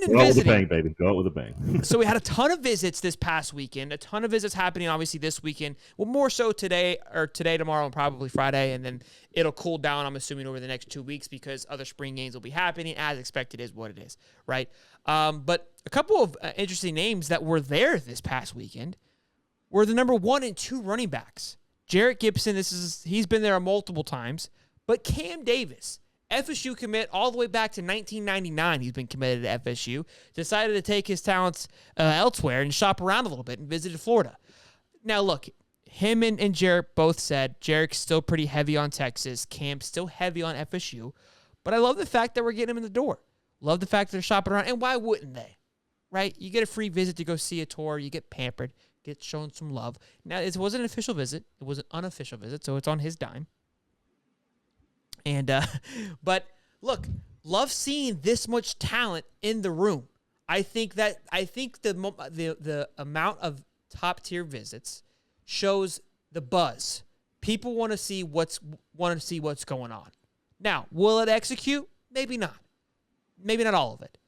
and Go out with a visiting. bang, baby. Go out with a bang. So we had a ton of visits this past weekend, a ton of visits happening obviously this weekend. Well, more so today, tomorrow, and probably Friday, and then it'll cool down, I'm assuming, over the next 2 weeks because other spring games will be happening. As expected is what it is, right? But a couple of interesting names that were there this past weekend were the number 1 and 2 running backs. Jarrett Gibson, he's been there multiple times, but Cam Davis, FSU commit all the way back to 1999. He's been committed to FSU. Decided to take his talents elsewhere and shop around a little bit and visited Florida. Now, look, him and Jarrett both said Jarrett's still pretty heavy on Texas. Cam's still heavy on FSU. But I love the fact that we're getting him in the door. Love the fact that they're shopping around. And why wouldn't they? Right? You get a free visit to go see a tour. You get pampered. Get shown some love. Now, it wasn't an official visit. It was an unofficial visit, so it's on his dime. And but look, love seeing this much talent in the room. I think the amount of top tier visits shows the buzz. People want to see what's going on. Now, will it execute? Maybe not. Maybe not all of it.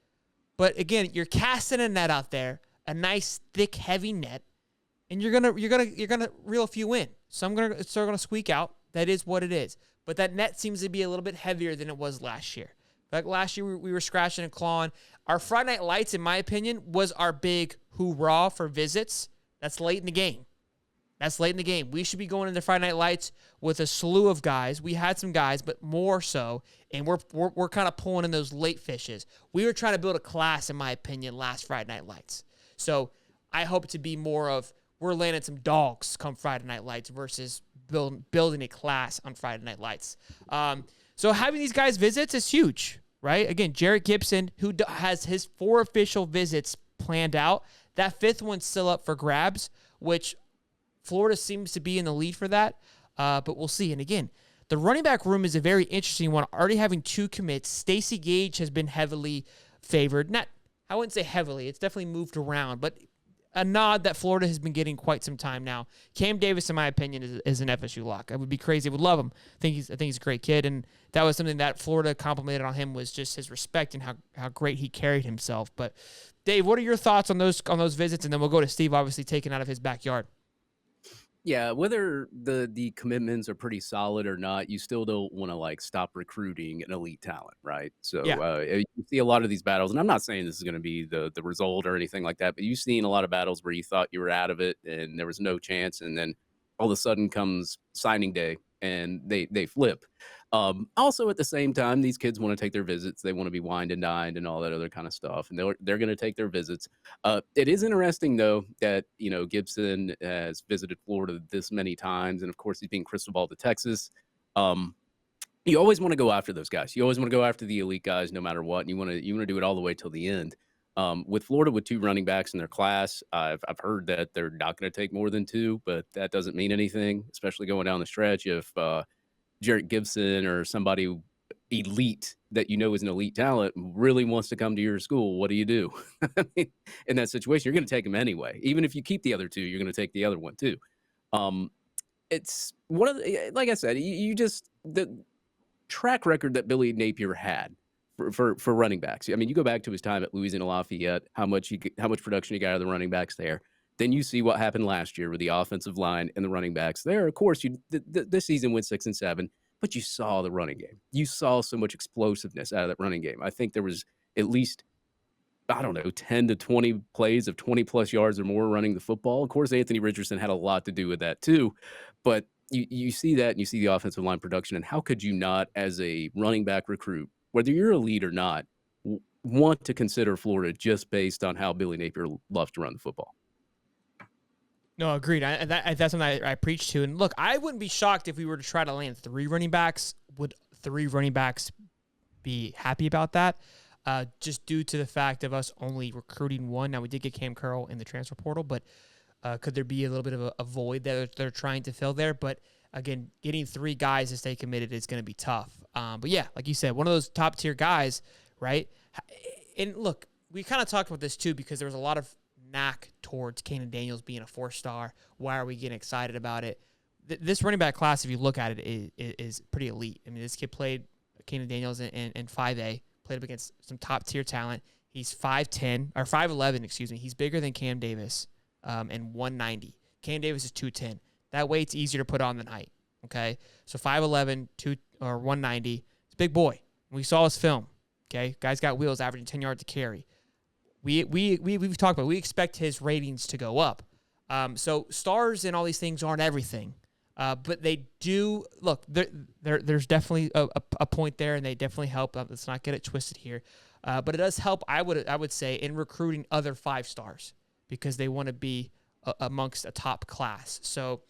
But again, you're casting a net out there, a nice thick heavy net, and you're gonna reel a few in. Some are gonna squeak out. That is what it is. But that net seems to be a little bit heavier than it was last year. Like last year, we were scratching and clawing. Our Friday Night Lights, in my opinion, was our big hoorah for visits. That's late in the game. We should be going into Friday Night Lights with a slew of guys. We had some guys, but more so, and we're kind of pulling in those late fishes. We were trying to build a class, in my opinion, last Friday Night Lights. So I hope to be more of we're landing some dogs come Friday Night Lights versus building a class on Friday Night Lights. So having these guys visits is huge, right? Again, Jarrett Gibson, who has his 4 official visits planned out. That 5th one's still up for grabs, which Florida seems to be in the lead for that. But we'll see. And again, the running back room is a very interesting one. Already having 2 commits. Stacey Gage has been heavily favored. I wouldn't say heavily. It's definitely moved around, but a nod that Florida has been getting quite some time now. Cam Davis, in my opinion, is an FSU lock. I would be crazy. I would love him. I think he's a great kid, and that was something that Florida complimented on him was just his respect and how great he carried himself. But Dave, what are your thoughts on those visits? And then we'll go to Steve, obviously taken out of his backyard. Yeah, whether the commitments are pretty solid or not, you still don't want to stop recruiting an elite talent, right? So you see a lot of these battles, and I'm not saying this is going to be the result or anything like that, but you've seen a lot of battles where you thought you were out of it and there was no chance, and then all of a sudden comes signing day and they flip. Also, at the same time, these kids want to take their visits. They want to be wined and dined and all that other kind of stuff, and they're going to take their visits. It is interesting, though, that Gibson has visited Florida this many times, and of course, he's being crystal ball to Texas. You always want to go after those guys. You always want to go after the elite guys, no matter what, and you want to do it all the way till the end. With Florida, with 2 running backs in their class, I've heard that they're not going to take more than 2, but that doesn't mean anything, especially going down the stretch. If Jarrett Gibson or somebody elite that is an elite talent really wants to come to your school, what do you do? I mean, in that situation, you're going to take him anyway. Even if you keep the other 2, you're going to take the other one too. It's one of the, like I said, the track record that Billy Napier had for running backs. I mean, you go back to his time at Louisiana Lafayette, how much production he got out of the running backs there. Then you see what happened last year with the offensive line and the running backs there. Of course, this season went 6 and 7, but you saw the running game. You saw so much explosiveness out of that running game. I think there was at least, 10 to 20 plays of 20-plus yards or more running the football. Of course, Anthony Richardson had a lot to do with that too, but you see that and you see the offensive line production, and how could you not, as a running back recruit, whether you're elite or not, want to consider Florida just based on how Billy Napier loves to run the football? No, agreed. That's something I preach to. And look, I wouldn't be shocked if we were to try to land 3 running backs. Would 3 running backs be happy about that? Just due to the fact of us only recruiting 1. Now, we did get Cam Curl in the transfer portal, but could there be a little bit of a void that they're trying to fill there? But again, getting 3 guys to stay committed is going to be tough. But yeah, like you said, one of those top tier guys, right? And look, we kind of talked about this too because there was a lot of knack towards Kanan Daniels being a 4-star. Why are we getting excited about it? This running back class, if you look at it, is pretty elite. I mean, this kid played Kanan Daniels in 5A, played up against some top-tier talent. He's 5'10", or 5'11", excuse me. He's bigger than Cam Davis, and 190. Cam Davis is 210. That weight's easier to put on than height, okay? So 5'11", 190. It's a big boy. We saw his film, okay? Guy's got wheels, averaging 10 yards to carry. We've talked about, we expect his ratings to go up. So stars and all these things aren't everything. But they do look. There's definitely a point there, and they definitely help. Let's not get it twisted here, but it does help. I would say in recruiting other 5 stars because they want to be amongst a top class. So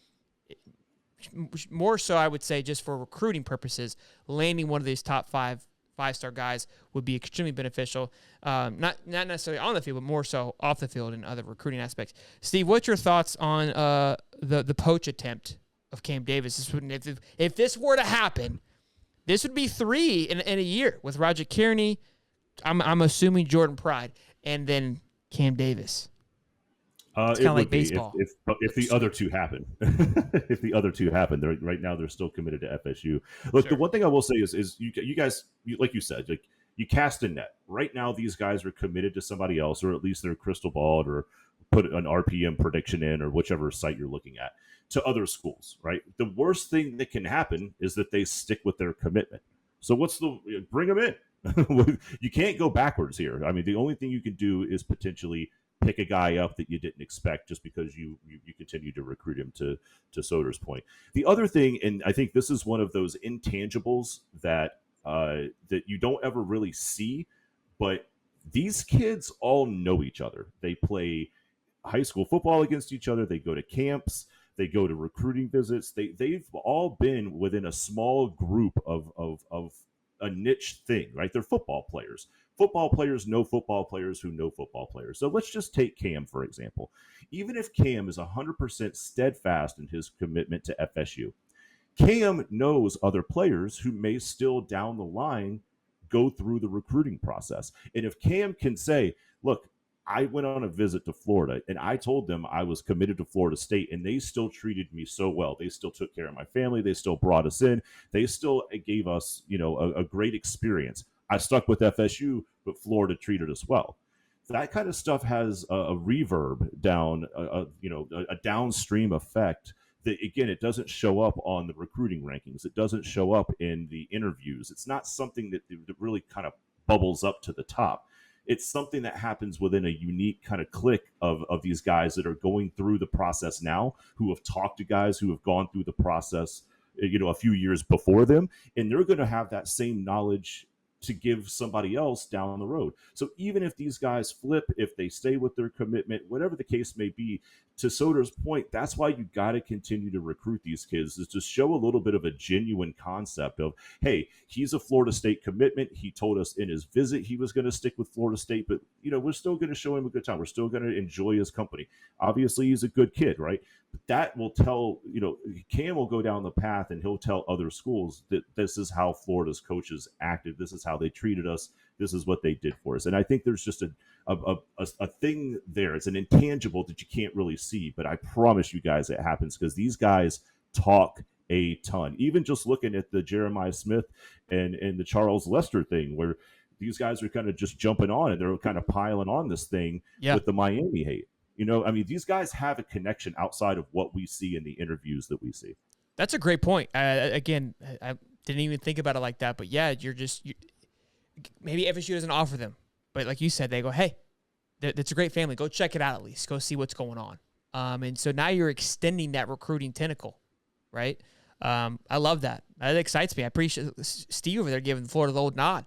more so, I would say just for recruiting purposes, landing one of these top 5-star guys would be extremely beneficial. Not necessarily on the field, but more so off the field and other recruiting aspects. Steve, what's your thoughts on the poach attempt of Cam Davis? If this were to happen, this would be 3 in a year with Roger Kearney, I'm assuming Jordan Pride, and then Cam Davis. It's kind of like baseball. If the other two happen, if the other two happen, right now they're still committed to FSU. Look, sure. The one thing I will say is you guys, like you said, like you cast a net. Right now, these guys are committed to somebody else, or at least they're crystal balled, or put an RPM prediction in, or whichever site you're looking at, to other schools. Right. The worst thing that can happen is that they stick with their commitment. So bring them in. You can't go backwards here. I mean, the only thing you can do is potentially pick a guy up that you didn't expect just because you continue to recruit him, to Soder's point. The other thing, and I think this is one of those intangibles that you don't ever really see, but these kids all know each other. They play high school football against each other. They go to camps. They go to recruiting visits. They've all been within a small group of a niche thing, right? They're football players. Football players know football players who know football players. So let's just take Cam, for example. Even if Cam is 100% steadfast in his commitment to FSU, Cam knows other players who may still down the line go through the recruiting process. And if Cam can say, look, I went on a visit to Florida and I told them I was committed to Florida State, and they still treated me so well. They still took care of my family. They still brought us in. They still gave us, a great experience. I stuck with FSU, but Florida treated us well. That kind of stuff has a reverb down, a downstream effect that, again, it doesn't show up on the recruiting rankings. It doesn't show up in the interviews. It's not something that really kind of bubbles up to the top. It's something that happens within a unique kind of clique of these guys that are going through the process now, who have talked to guys who have gone through the process, a few years before them, and they're going to have that same knowledge to give somebody else down the road. So even if these guys flip, if they stay with their commitment, whatever the case may be, to Soder's point, that's why you got to continue to recruit these kids, is to show a little bit of a genuine concept of, hey, he's a Florida State commitment. He told us in his visit he was going to stick with Florida State, but, we're still going to show him a good time. We're still going to enjoy his company. Obviously, he's a good kid, right? But that will tell, Cam will go down the path and he'll tell other schools that this is how Florida's coaches acted. This is how they treated us. This is what they did for us. And I think there's just a thing there. It's an intangible that you can't really see, but I promise you guys it happens because these guys talk a ton. Even just looking at the Jeremiah Smith and the Charles Lester thing, where these guys are kind of just jumping on and they're kind of piling on this thing with the Miami hate. These guys have a connection outside of what we see in the interviews that we see. That's a great point. Again, I didn't even think about it like that, but yeah, maybe FSU doesn't offer them, but like you said, they go, hey, that's a great family. Go check it out at least. Go see what's going on. And so now you're extending that recruiting tentacle, right? I love that. That excites me. I appreciate Steve over there giving Florida the old nod.